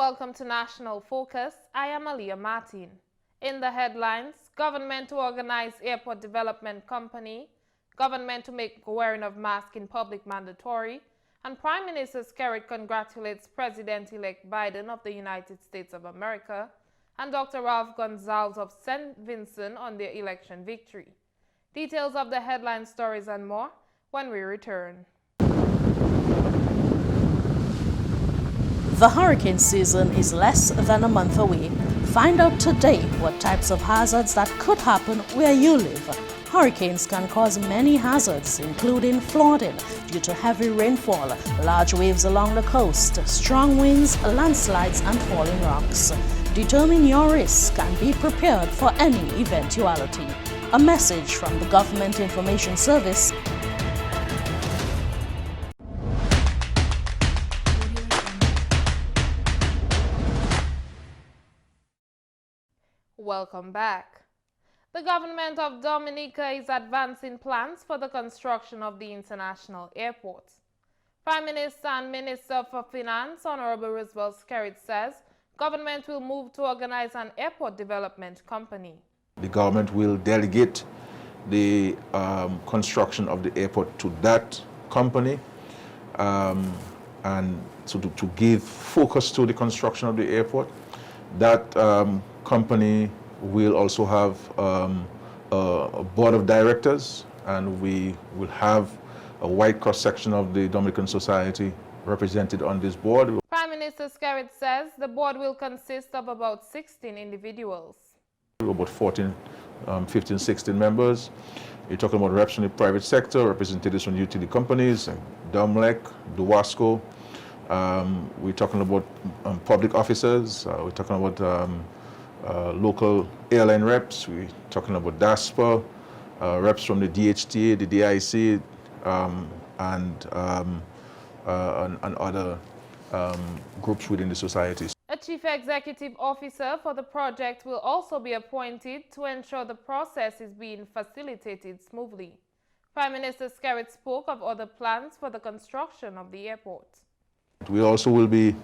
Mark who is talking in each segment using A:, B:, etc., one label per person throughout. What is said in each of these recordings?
A: welcome to National Focus. I am Aliyah Martin. In the headlines, government to organize airport development company, government to make wearing of mask in public mandatory, and Prime Minister Skerritt congratulates President-elect Biden of the United States of America and Dr. Ralph Gonsalves of St. Vincent on their election victory. Details of the headline stories and more when we return.
B: The hurricane season is less than a month away. Find out today what types of hazards that could happen where you live. Hurricanes can cause many hazards, including flooding due to heavy rainfall, large waves along the coast, strong winds, landslides, and falling rocks. Determine your risk and be prepared for any eventuality. A message from the Government Information Service.
A: Welcome back. The government of Dominica is advancing plans for the construction of the international airport. Prime Minister and Minister for Finance, Honorable Roosevelt Skerritt, says government will move to organize an airport development company.
C: The government will delegate the construction of the airport to that company and so to give focus to the construction of the airport. That company will also have a board of directors, and we will have a wide cross-section of the Dominican society represented on this board.
A: Prime Minister Skerritt says the board will consist of about 16 individuals.
C: About 15, 16 members. You're talking about reps from the private sector, representatives from utility companies, Dominica, Duwasco. We're talking about public officers. We're talking about local airline reps. We're talking about DASPA, reps from the DHTA, the DIC, and other groups within the society.
A: A chief executive officer for the project will also be appointed to ensure the process is being facilitated smoothly. Prime Minister Skerritt spoke of other plans for the construction of the airport.
C: We also will be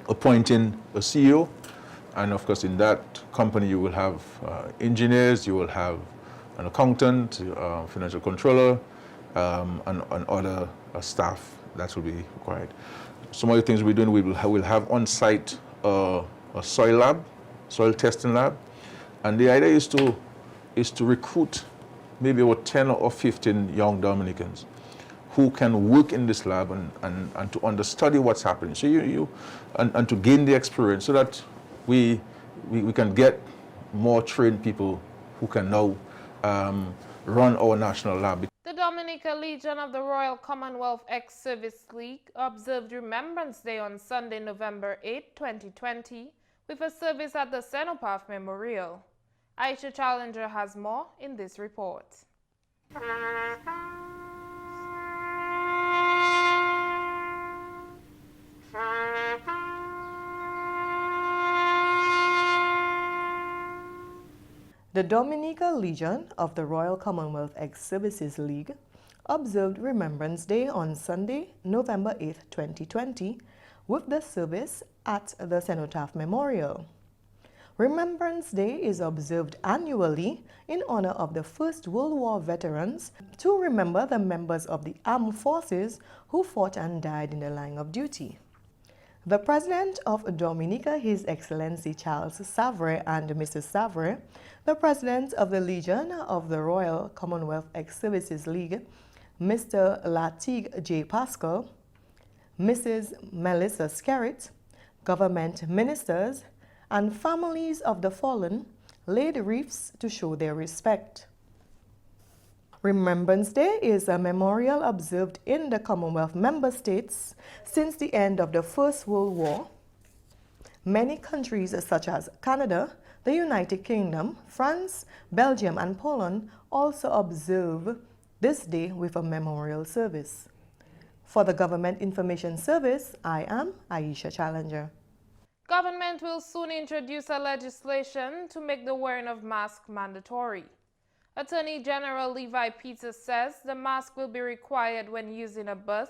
C: appointing a CEO, and of course in that company you will have engineers, you will have an accountant, financial controller, and other staff that will be required. Some of the things we're doing, we'll have on-site a soil lab, soil testing lab, and the idea is to recruit maybe about 10 or 15 young Dominicans who can work in this lab and to understudy what's happening. So and to gain the experience so that we can get more trained people who can now run our national lab.
A: The Dominica Legion of the Royal Commonwealth Ex-Service League observed Remembrance Day on Sunday, November 8, 2020, with a service at the Cenotaph Memorial. Aisha Challenger has more in this report.
D: The Dominica Legion of the Royal Commonwealth Ex-Services League observed Remembrance Day on Sunday, November 8, 2020, with the service at the Cenotaph Memorial. Remembrance Day is observed annually in honor of the First World War veterans to remember the members of the armed forces who fought and died in the line of duty. The President of Dominica, His Excellency Charles Savre, and Mrs. Savre, the President of the Legion of the Royal Commonwealth Ex-Services League, Mr. Latig J. Pascal, Mrs. Melissa Skerritt, government ministers, and families of the fallen laid wreaths to show their respect. Remembrance Day is a memorial observed in the Commonwealth member states since the end of the First World War. Many countries such as Canada, the United Kingdom, France, Belgium, and Poland also observe this day with a memorial service. For the Government Information Service, I am Aisha Challenger.
A: Government will soon introduce a legislation to make the wearing of masks mandatory. Attorney General Levi Peters says the mask will be required when using a bus,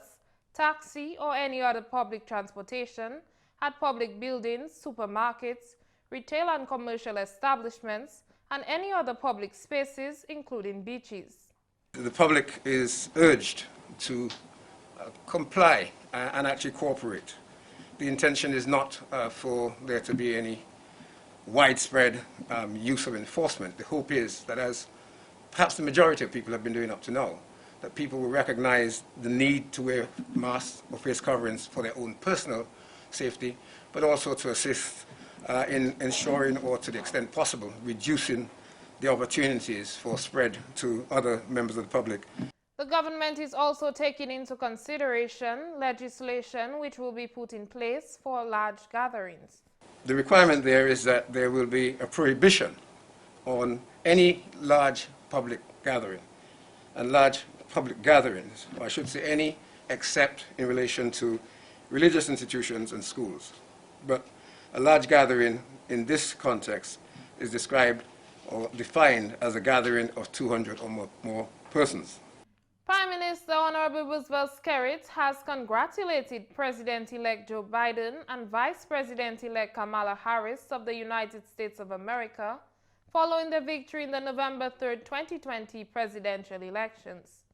A: taxi, or any other public transportation at public buildings, supermarkets, retail and commercial establishments, and any other public spaces, including beaches.
E: The public is urged to comply and actually cooperate. The intention is not for there to be any widespread use of enforcement. The hope is that, as perhaps the majority of people have been doing up to now, that people will recognize the need to wear masks or face coverings for their own personal safety, but also to assist in ensuring, or to the extent possible, reducing the opportunities for spread to other members of the public.
A: The government is also taking into consideration legislation which will be put in place for large gatherings.
E: The requirement there is that there will be a prohibition on any large public gathering, and large public gatherings, or I should say any, except in relation to religious institutions and schools. But a large gathering in this context is described or defined as a gathering of 200 or more persons.
A: Prime Minister Honorable Roosevelt Skerrit has congratulated President-elect Joe Biden and Vice President-elect Kamala Harris of the United States of America following their victory in the November 3, 2020 presidential elections.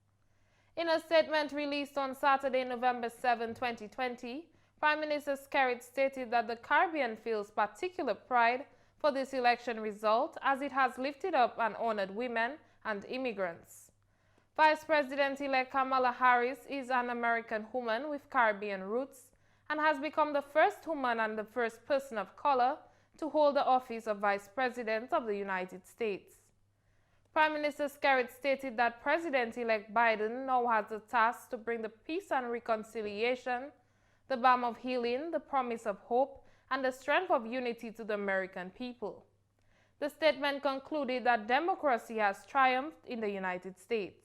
A: In a statement released on Saturday, November 7, 2020, Prime Minister Skerrit stated that the Caribbean feels particular pride for this election result as it has lifted up and honored women and immigrants. Vice President-elect Kamala Harris is an American woman with Caribbean roots and has become the first woman and the first person of color to hold the office of Vice President of the United States. Prime Minister Skerrit stated that President-elect Biden now has the task to bring the peace and reconciliation, the balm of healing, the promise of hope, and the strength of unity to the American people. The statement concluded that democracy has triumphed in the United States.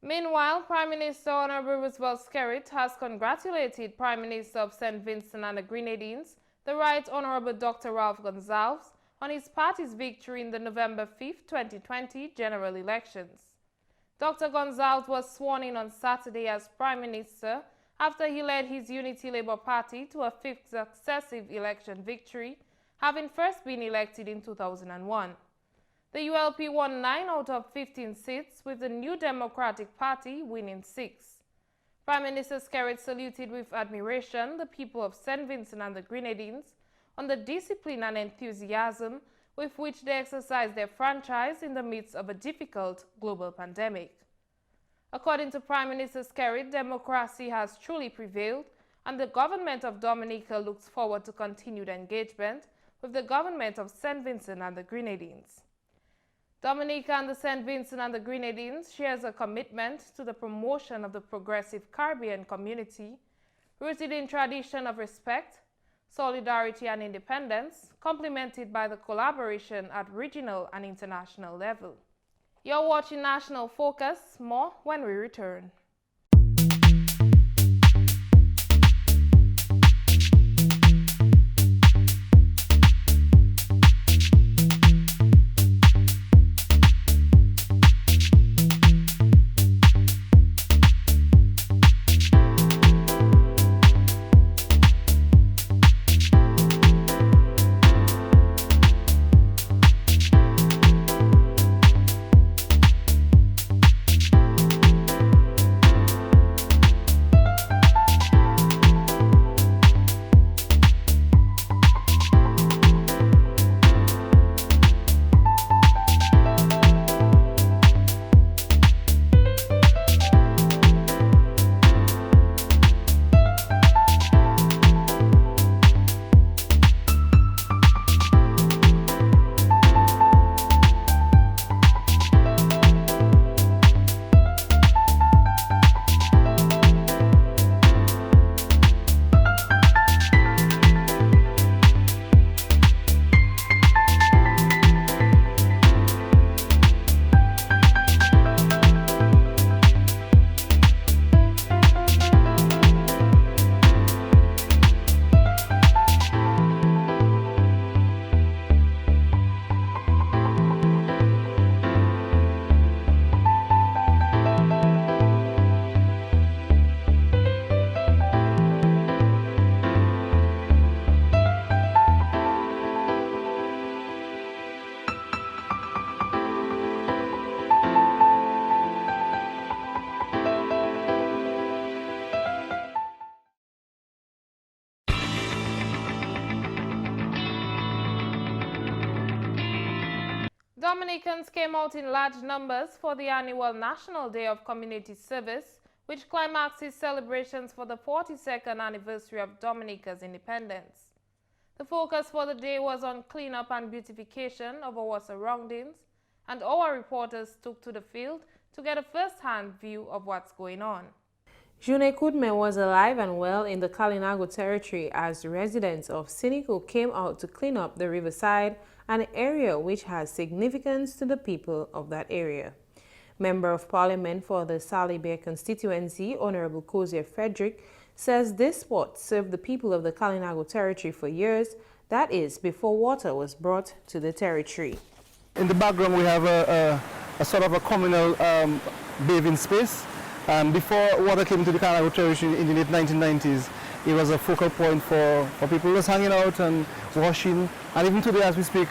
A: Meanwhile, Prime Minister Honorable Roosevelt Skerrit has congratulated Prime Minister of St. Vincent and the Grenadines, the Right Honorable Dr. Ralph Gonsalves, on his party's victory in the November 5, 2020 general elections. Dr. Gonsalves was sworn in on Saturday as Prime Minister after he led his Unity Labour Party to a fifth successive election victory, having first been elected in 2001. The ULP won 9 out of 15 seats, with the New Democratic Party winning 6. Prime Minister Skerrit saluted with admiration the people of St. Vincent and the Grenadines on the discipline and enthusiasm with which they exercise their franchise in the midst of a difficult global pandemic. According to Prime Minister Skerrit, democracy has truly prevailed, and the government of Dominica looks forward to continued engagement with the government of St. Vincent and the Grenadines. Dominica and the St. Vincent and the Grenadines shares a commitment to the promotion of the progressive Caribbean community, rooted in tradition of respect, solidarity and independence, complemented by the collaboration at regional and international level. You're watching National Focus. More when we return. Dominicans came out in large numbers for the annual National Day of Community Service, which climaxes celebrations for the 42nd anniversary of Dominica's independence. The focus for the day was on cleanup and beautification of our surroundings, and our reporters took to the field to get a first-hand view of what's going on.
F: June Kudme was alive and well in the Kalinago territory as residents of Sinico came out to clean up the riverside, an area which has significance to the people of that area. Member of Parliament for the Sally Bear constituency, Honorable Cozier Frederick, says this spot served the people of the Kalinago territory for years, that is, before water was brought to the territory.
G: In the background we have a sort of a communal bathing space. Before water came to the Kalinago territory in the late 1990s, it was a focal point for people just hanging out and washing. And even today as we speak,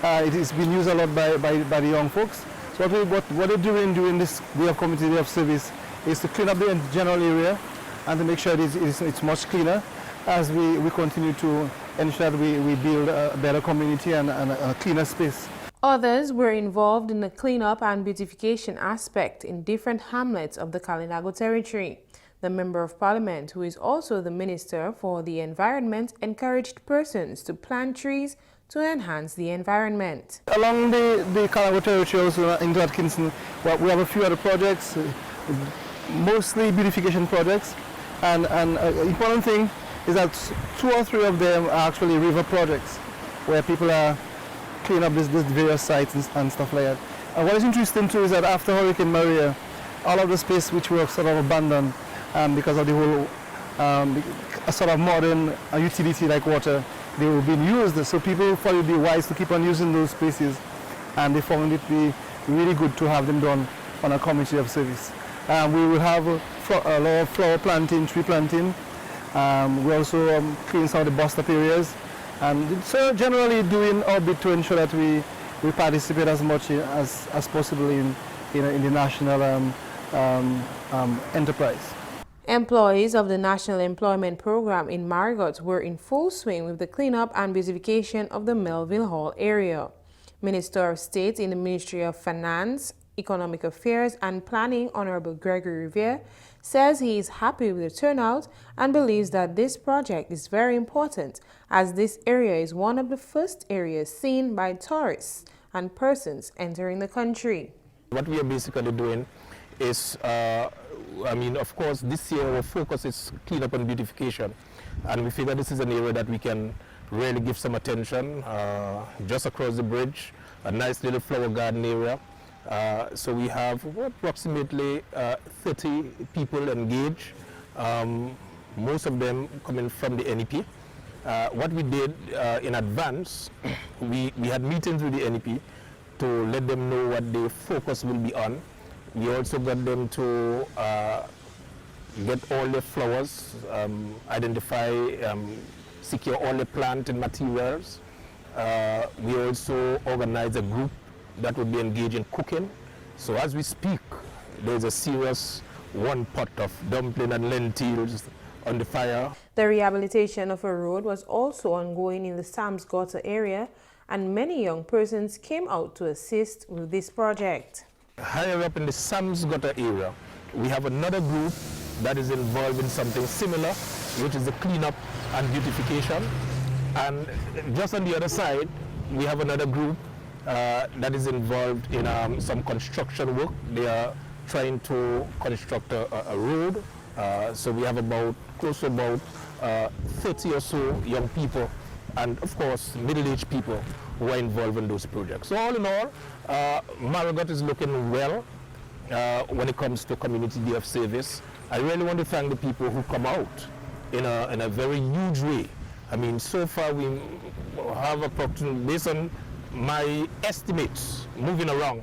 G: it is being used a lot by the young folks. So what they're doing during this Day of Community Day of Service is to clean up the general area and to make sure it's much cleaner as we continue to ensure that we build a better community and a cleaner space.
F: Others were involved in the cleanup and beautification aspect in different hamlets of the Kalinago territory. The Member of Parliament, who is also the Minister for the Environment, encouraged persons to plant trees to enhance the environment.
G: Along the Kalinago territory, also in Atkinson, we have a few other projects, mostly beautification projects. And an important thing is that 2 or 3 of them are actually river projects, where people are cleaning up these various sites and stuff like that. And what is interesting too is that after Hurricane Maria, all of the space which were sort of abandoned because of the whole a sort of modern utility like water, they were being used. So people thought it would be wise to keep on using those spaces, and they found it to be really good to have them done on a community of service. We will have a lot of flower planting, tree planting. We also clean some of the bust-up areas. And so generally doing our bit to ensure that we participate as much as possible in the national enterprise.
F: Employees of the National Employment Program in Margot were in full swing with the cleanup and beautification of the Melville Hall area. Minister of State in the Ministry of Finance, Economic Affairs and Planning, Honorable Gregory Revere, says he is happy with the turnout and believes that this project is very important as this area is one of the first areas seen by tourists and persons entering the country.
H: What we are basically doing is, of course, this year our focus is cleanup and beautification, and we figure this is an area that we can really give some attention. Just across the bridge, a nice little flower garden area. So we have approximately 30 people engaged, most of them coming from the NEP. What we did in advance, we had meetings with the NEP to let them know what the focus will be on. We also got them to get all the flowers, identify, secure all the plant and materials. We also organized a group that would be engaged in cooking. So as we speak, there's a serious 1 pot of dumpling and lentils on the fire.
F: The rehabilitation of a road was also ongoing in the Sam's Gutter area, and many young persons came out to assist with this project.
H: Higher up in the Sam's Gutter area, we have another group that is involved in something similar, which is the cleanup and beautification. And just on the other side, we have another group that is involved in some construction work. They are trying to construct a road. So we have close to about 30 or so young people, and of course middle-aged people who are involved in those projects. So all in all, Marigot is looking well when it comes to Community Day of Service. I really want to thank the people who come out in a very huge way. I mean, so far we have approximately, based on my estimates moving around,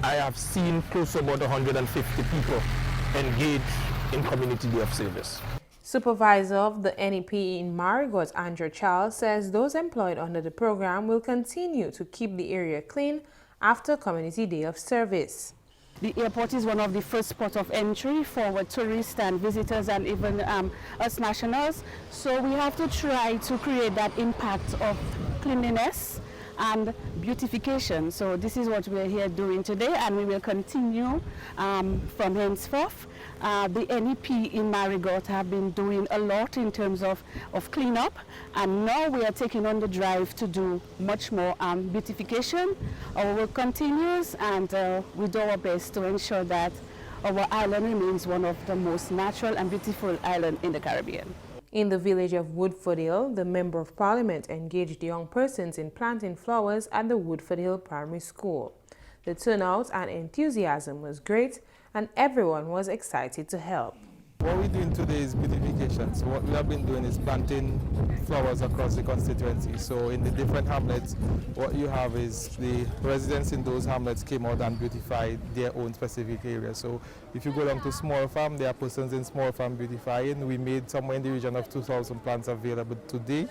H: I have seen close to about 150 people engaged in Community Day of Service.
F: Supervisor of the NEP in Marigot, Andrew Charles, says those employed under the program will continue to keep the area clean after Community Day of Service.
I: The airport is one of the first ports of entry for our tourists and visitors and even us nationals. So we have to try to create that impact of cleanliness and beautification. So this is what we're here doing today, and we will continue from henceforth. The NEP in Marigot have been doing a lot in terms of cleanup, and now we are taking on the drive to do much more beautification. Our work continues, and we do our best to ensure that our island remains one of the most natural and beautiful islands in the Caribbean.
F: In the village of Woodford Hill, the Member of Parliament engaged young persons in planting flowers at the Woodford Hill Primary School. The turnout and enthusiasm was great, and everyone was excited to help.
J: What we're doing today is beautification. So what we have been doing is planting flowers across the constituency. So in the different hamlets, what you have is the residents in those hamlets came out and beautified their own specific area. So if you go down to Small Farm, there are persons in Small Farm beautifying. We made somewhere in the region of 2,000 plants available today.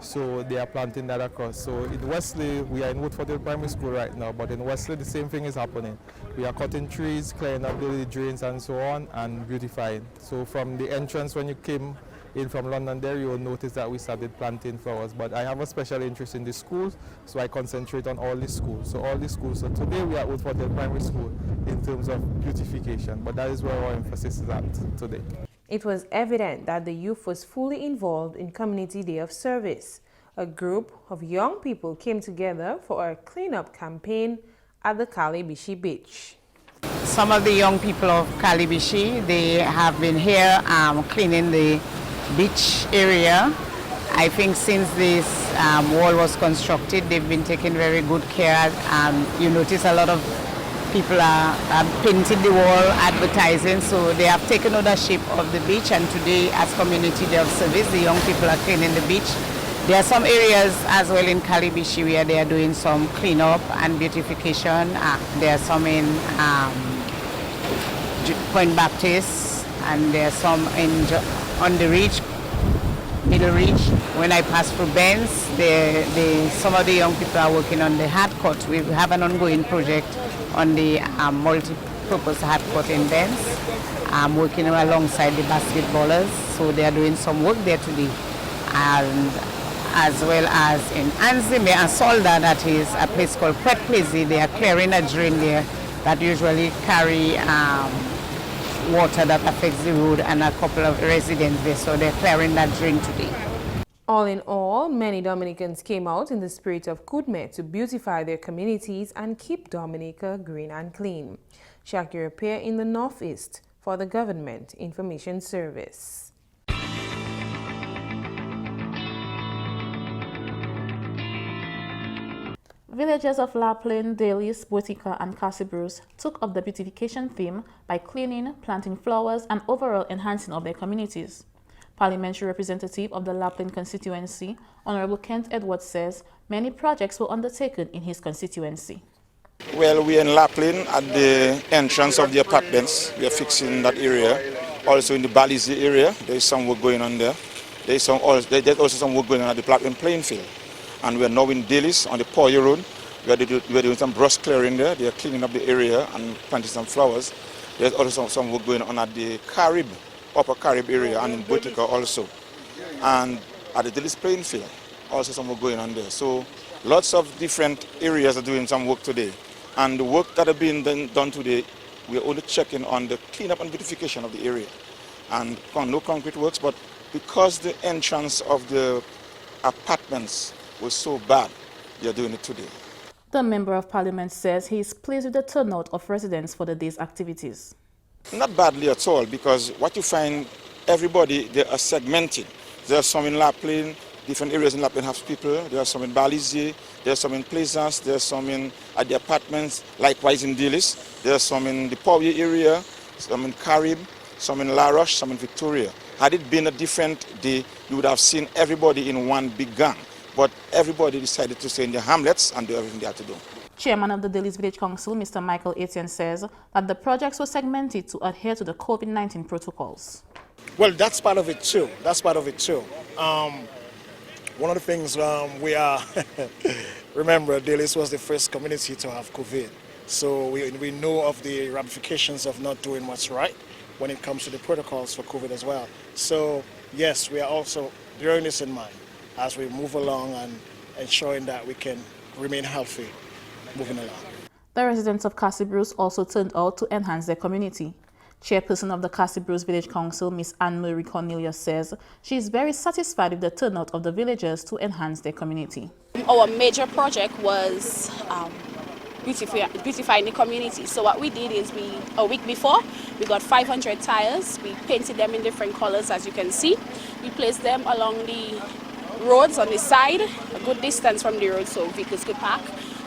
J: So they are planting that across. So in Wesley, we are in Woodford Hill Primary School right now, but in Wesley the same thing is happening. We are cutting trees, clearing up the drains and so on, and beautifying. So from the entrance when you came in from London there, you will notice that we started planting flowers. But I have a special interest in the schools, so I concentrate on all the schools. So all the schools. So today we are at Woodford Hill Primary School in terms of beautification, but that is where our emphasis is at today.
F: It was evident that the youth was fully involved in Community Day of Service. A group of young people came together for a cleanup campaign at the Calibishi Beach.
K: Some of the young people of Calibishi, they have been here cleaning the beach area. I think since this wall was constructed, they've been taking very good care. You notice a lot of people are painting the wall, advertising, so they have taken ownership of the beach, and today as Community Day of Service, the young people are cleaning the beach. There are some areas as well in Calibishi where they are doing some cleanup and beautification. There are some in Point Baptist, and there are some on the reach, Middle Reach. When I pass through Benz, some of the young people are working on the hard cut. We have an ongoing project on the multi-purpose hard cut in Benz, working alongside the basketballers. So they are doing some work there today. And as well as in Anzime and Solda, that is a place called Pet Plizzy, they are clearing a drain there that usually carry water that affects the road and a couple of residents there. So they're clearing that drain today.
F: All in all, many Dominicans came out in the spirit of Kudme to beautify their communities and keep Dominica green and clean. Shakir appeared in the Northeast for the Government Information Service.
L: Villagers of La Plaine, Dalis, Botica and Cassibrews took up the beautification theme by cleaning, planting flowers and overall enhancing of their communities. Parliamentary representative of the La Plaine constituency, Honorable Kent Edwards, says many projects were undertaken in his constituency.
M: Well, we are in La Plaine at the entrance of the apartments. We are fixing that area. Also in the Balize area, there is some work going on there. There's also some work going on at the Plaquemine playing field. And we are now in Dalis on the Poyer Road. We are doing some brush clearing there. They are cleaning up the area and planting some flowers. There's also some work going on at the Carib, Upper Carib area, and in Botica also. And at the Dalis playing field, also some work going on there. So lots of different areas are doing some work today. And the work that are being done today, we are only checking on the cleanup and beautification of the area. And no concrete works, but because the entrance of the apartments was so bad, they are doing it today.
L: The Member of Parliament says he is pleased with the turnout of residents for the day's activities.
M: Not badly at all, because what you find, everybody, they are segmented. There are some in La Plaine, different areas in La Plaine have people. There are some in Balize, there are some in Plaisance, there are some at the apartments, likewise in Dalis. There are some in the Power area, some in Carib, some in La Roche, some in Victoria. Had it been a different day, you would have seen everybody in one big gang. But everybody decided to stay in their hamlets and do everything they had to do.
L: Chairman of the Dalis Village Council, Mr. Michael Etienne, says that the projects were segmented to adhere to the COVID-19 protocols.
N: Well, that's part of it too. One of the things we are, remember, Dalis was the first community to have COVID. So we know of the ramifications of not doing what's right when it comes to the protocols for COVID as well. So yes, we are also bearing this in mind as we move along and ensuring that we can remain healthy moving along.
L: The residents of Castle Bruce also turned out to enhance their community. Chairperson of the Castle Bruce Village Council, Miss Anne-Marie Cornelius, says she is very satisfied with the turnout of the villagers to enhance their community.
O: Our major project was beautifying the community. So what we did is a week before, we got 500 tires. We painted them in different colors, as you can see. We placed them along the roads on the side, a good distance from the road so vehicles could park.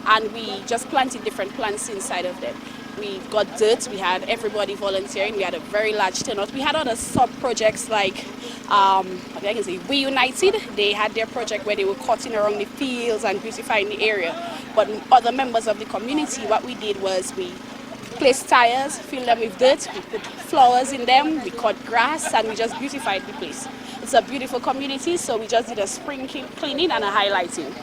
O: And we just planted different plants inside of them. We got dirt, we had everybody volunteering, we had a very large turnout. We had other sub-projects like, We United. They had their project where they were cutting around the fields and beautifying the area. But other members of the community, what we did was we placed tires, filled them with dirt, we put flowers in them, we cut grass, and we just beautified the place. It's a beautiful community, so we just did a spring cleaning and a highlighting.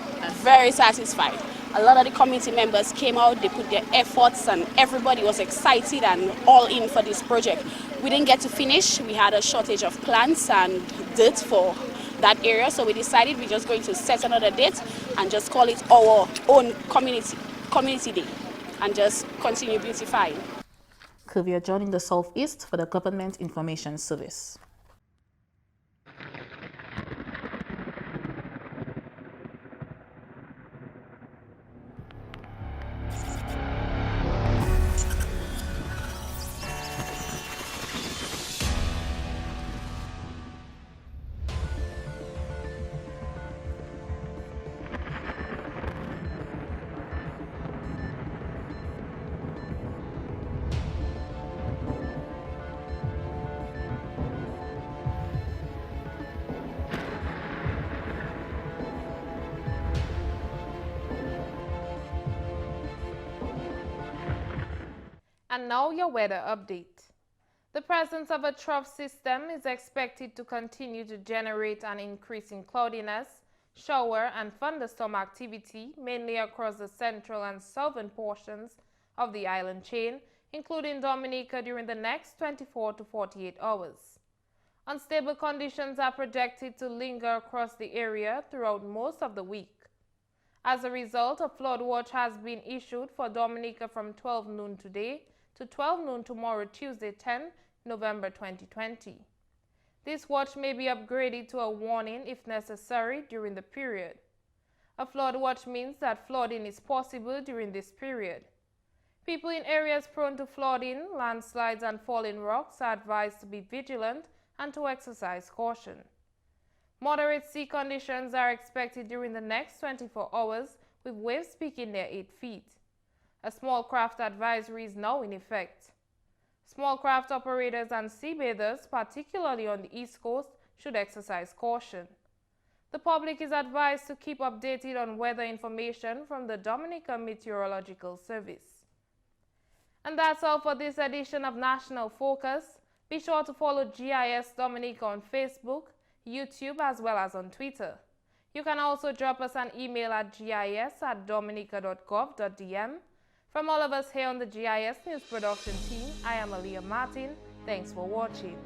O: Very satisfied. A lot of the community members came out, they put their efforts, and everybody was excited and all in for this project. We didn't get to finish. We had a shortage of plants and dirt for that area, so we decided we're just going to set another date and just call it our own community day and just continue beautifying.
L: Kavia John in the Southeast for the Government Information Service.
A: And now your weather update. The presence of a trough system is expected to continue to generate an increase in cloudiness, shower and thunderstorm activity, mainly across the central and southern portions of the island chain, including Dominica during the next 24 to 48 hours. Unstable conditions are projected to linger across the area throughout most of the week. As a result, a flood watch has been issued for Dominica from 12 noon today to 12 noon tomorrow, Tuesday, 10 November 2020. This watch may be upgraded to a warning if necessary during the period. A flood watch means that flooding is possible during this period. People in areas prone to flooding, landslides, and falling rocks are advised to be vigilant and to exercise caution. Moderate sea conditions are expected during the next 24 hours, with waves peaking near 8 feet. A small craft advisory is now in effect. Small craft operators and sea bathers, particularly on the East Coast, should exercise caution. The public is advised to keep updated on weather information from the Dominica Meteorological Service. And that's all for this edition of National Focus. Be sure to follow GIS Dominica on Facebook, YouTube, as well as on Twitter. You can also drop us an email at gis@dominica.gov.dm. From all of us here on the GIS News Production team, I am Aaliyah Martin. Thanks for watching.